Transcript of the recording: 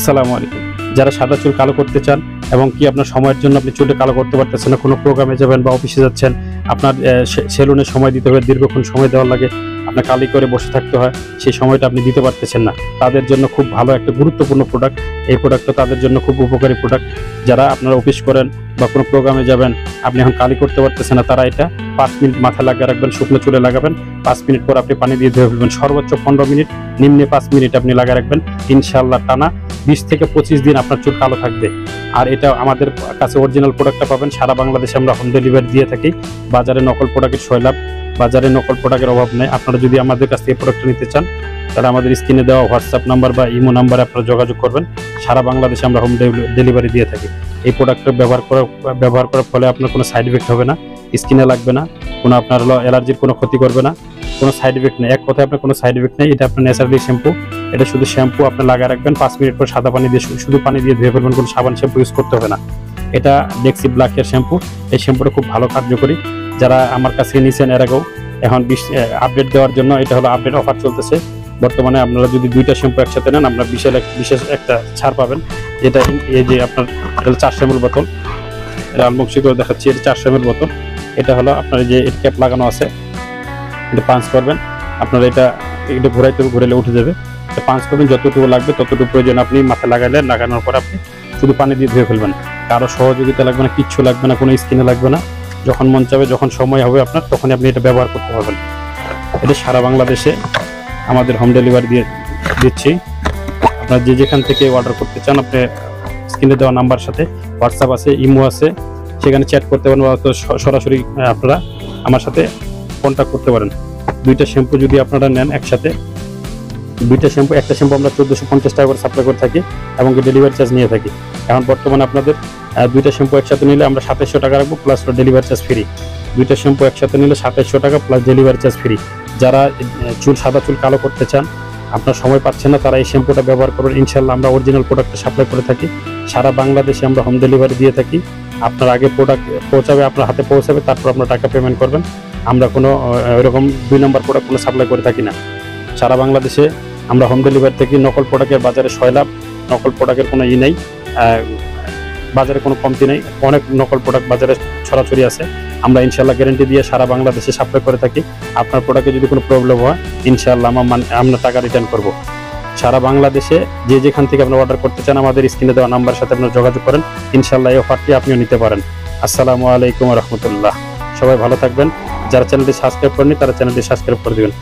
আসসালামু আলাইকুম। যারা সাদা চুল কালো করতে চান এবং কি আপনার সময়ের জন্য আপনি চুলটা কালো করতে পারতেছেন না, কোনো প্রোগ্রামে যাবেন বা অফিসে যাচ্ছেন, আপনার সেলুনে সময় দিতে হবে, দীর্ঘক্ষণ সময় দেওয়া লাগে, আপনার কালি করে বসে থাকতে হয়, সেই সময়টা আপনি দিতে পারতেছেন না, তাদের জন্য খুব ভালো একটা গুরুত্বপূর্ণ প্রোডাক্ট। এই প্রোডাক্টটা তাদের জন্য খুব উপকারী প্রোডাক্ট। যারা আপনারা অফিস করেন বা কোনো প্রোগ্রামে যাবেন, আপনি এখন কালি করতে পারতেছেন না, তারা এটা 5 মিনিট মাথায় লাগিয়ে রাখবেন, শুকনো চুলে লাগাবেন, 5 মিনিট পর আপনি পানি দিয়ে ধুয়ে ফেলবেন। সর্বোচ্চ 15 মিনিট, নিম্নে 5 মিনিট আপনি লাগিয়ে রাখবেন। ইনশাআল্লাহ টানা 20 থেকে 25 দিন আপনার চুল কালো থাকবে। আর এটা আমাদের কাছে অরিজিনাল প্রোডাক্টটা পাবেন। সারা বাংলাদেশে আমরা হোম ডেলিভারি দিয়ে থাকি। বাজারে নকল প্রোডাক্টের সয়লাভ, বাজারে নকল প্রোডাক্টের অভাব নেই। আপনারা যদি আমাদের কাছ থেকে প্রোডাক্টটা নিতে চান, তাহলে আমাদের স্ক্রিনে দেওয়া হোয়াটসঅ্যাপ নাম্বার বা ইমো নাম্বারে আপনারা যোগাযোগ করবেন। সারা বাংলাদেশে আমরা হোম ডেলিভারি দিয়ে থাকি। এই প্রোডাক্টটা ব্যবহার করার ফলে আপনার কোনো সাইড এফেক্ট হবে না, স্কিনে লাগবে না, কোনো আপনার অ্যালার্জির কোনো ক্ষতি করবে না, কোনো সাইড এফেক্ট নেই। এক কথায় আপনার কোনো সাইড এফেক্ট নেই। এটা আপনার ন্যাচারালি শ্যাম্পু। এটা শুধু শ্যাম্পু আপনি লাগিয়ে রাখবেন, 5 মিনিট পর সাদা পানি দিয়ে শুধু পানি দিয়ে ধুয়ে ফেলবেন, কোনো সাবান শ্যাম্পু ইউজ করতে হবে না। এটা ডেক্সি ব্ল্যাকের শ্যাম্পু। এই শ্যাম্পুটা খুব ভালো কার্যকরী। যারা আমার কাছে নিয়েছেন এর আগেও, এখন আপডেট দেওয়ার জন্য এটা হলো আপডেট অফার চলতেছে বর্তমানে। আপনারা যদি 2টা শ্যাম্পু একসাথে নেন, আপনার বিশেষ একটা ছাড় পাবেন। যেটা এই যে আপনার 400 ml বোতল, এটা আনবক্সিং করে দেখাচ্ছি। এটা 400 ml বোতল। এটা হলো আপনার যে ক্যাপ লাগানো আছে, এটা পাঞ্চ করবেন। আপনারা এটা ঘুরাইলে উঠে যাবে। এটা পাঞ্চ করবেন, যতটুকু লাগবে ততটুকু প্রয়োজন আপনি মাথায় লাগাইলেন। লাগানোর পর আপনি শুধু পানি দিয়ে ধুয়ে ফেলবেন। কারো সহযোগিতা লাগবে না, কিচ্ছু লাগবে না, কোনো স্কিনে লাগবে না। যখন মন চাবে, যখন সময় হবে আপনার, তখনই আপনি এটা ব্যবহার করতে পারবেন। এটা সারা বাংলাদেশে আমাদের হোম ডেলিভারি দিচ্ছি। আপনারা যে যেখান থেকে অর্ডার করতে চান, আপনি স্ক্রিনে দেওয়া নাম্বার সাথে হোয়াটসঅ্যাপ আছে, ইমো আছে, সেখানে চ্যাট করতে পারেন, বা সরাসরি আপনারা আমার সাথে কন্ট্যাক্ট করতে পারেন। 2টা শ্যাম্পু যদি আপনারা নেন একসাথে, 2টা শ্যাম্পু, একটা শ্যাম্পু আমরা 1450 টাকা করে সাপ্লাই করে থাকি এবং ডেলিভারি চার্জ নিয়ে থাকি। এখন বর্তমানে আপনাদের 2টা শ্যাম্পু একসাথে নিলে আমরা 2700 টাকা রাখবো, প্লাস ডেলিভারি চার্জ ফ্রি। 2টা শ্যাম্পু একসাথে নিলে 2700 টাকা প্লাস ডেলিভারি চার্জ ফ্রি। যারা সাদা চুল কালো করতে চান, আপনার সময় পাচ্ছেন না, তারা এই শ্যাম্পুটা ব্যবহার করবেন। ইনশাল্লাহ আমরা অরিজিনাল প্রোডাক্টটা সাপ্লাই করে থাকি। সারা বাংলাদেশে আমরা হোম ডেলিভারি দিয়ে থাকি। আপনার আগে প্রোডাক্ট পৌঁছাবে, আপনার হাতে পৌঁছাবে, তারপর আপনার টাকা পেমেন্ট করবেন। আমরা কোনো এরকম 2 নম্বর প্রোডাক্ট কোনো সাপ্লাই করে থাকি না। সারা বাংলাদেশে আমরা হোম ডেলিভারি থেকে নকল প্রোডাক্টের বাজারে সয়লাভ, নকল প্রোডাক্টের কোনো নেই, বাজারে কোনো কমতি নেই। অনেক নকল প্রোডাক্ট বাজারে ছড়াছড়ি আছে। আমরা ইনশাল্লাহ গ্যারেন্টি দিয়ে সারা বাংলাদেশে সাপ্লাই করে থাকি। আপনার প্রোডাক্টে যদি কোনো প্রবলেম হয়, ইনশাল্লাহ আমরা টাকা রিটার্ন করব। সারা বাংলাদেশে যে যেখান থেকে আপনি অর্ডার করতে চান, আমাদের স্ক্রিনে দেওয়া নাম্বার সাথে আপনারা যোগাযোগ করেন। ইনশাল্লাহ এই অফারটি আপনিও নিতে পারেন। আসসালামু আলাইকুম ওয়া রাহমাতুল্লাহ। সবাই ভালো থাকবেন। যারা চ্যানেলটি সাবস্ক্রাইব করেনি, তারা চ্যানেলটি সাবস্ক্রাইব করে দেবেন।